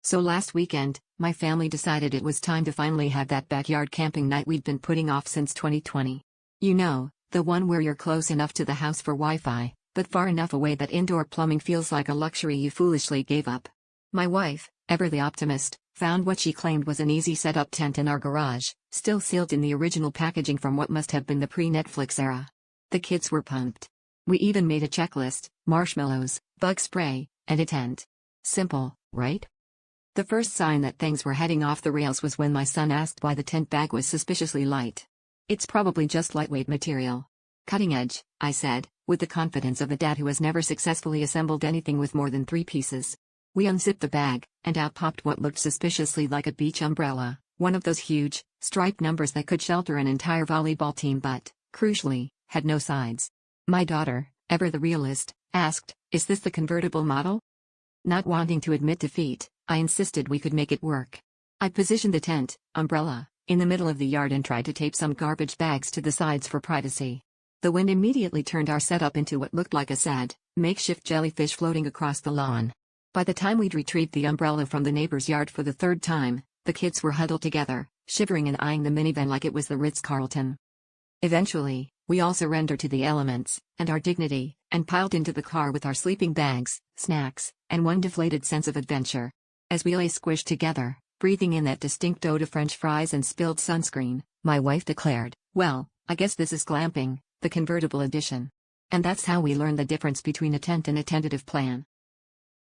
So last weekend, my family decided it was time to finally have that backyard camping night we'd been putting off since 2020. You know, the one where you're close enough to the house for Wi-Fi, but far enough away that indoor plumbing feels like a luxury you foolishly gave up. My wife, ever the optimist, found what she claimed was an easy setup tent in our garage, still sealed in the original packaging from what must have been the pre-Netflix era. The kids were pumped. We even made a checklist: marshmallows, bug spray, and a tent. Simple, right? The first sign that things were heading off the rails was when my son asked why the tent bag was suspiciously light. "It's probably just lightweight material." "Cutting edge," I said, with the confidence of a dad who has never successfully assembled anything with more than 3 pieces. We unzipped the bag, and out popped what looked suspiciously like a beach umbrella, one of those huge, striped numbers that could shelter an entire volleyball team but, crucially, had no sides. My daughter, ever the realist, asked, "Is this the convertible model?" Not wanting to admit defeat, I insisted we could make it work. I positioned the tent, umbrella, in the middle of the yard and tried to tape some garbage bags to the sides for privacy. The wind immediately turned our setup into what looked like a sad, makeshift jellyfish floating across the lawn. By the time we'd retrieved the umbrella from the neighbor's yard for the 3rd time, the kids were huddled together, shivering and eyeing the minivan like it was the Ritz-Carlton. Eventually, we all surrendered to the elements, and our dignity, and piled into the car with our sleeping bags, snacks, and one deflated sense of adventure. As we lay squished together, breathing in that distinct odor of French fries and spilled sunscreen, my wife declared, "Well, I guess this is glamping, the convertible edition." And that's how we learned the difference between a tent and a tentative plan.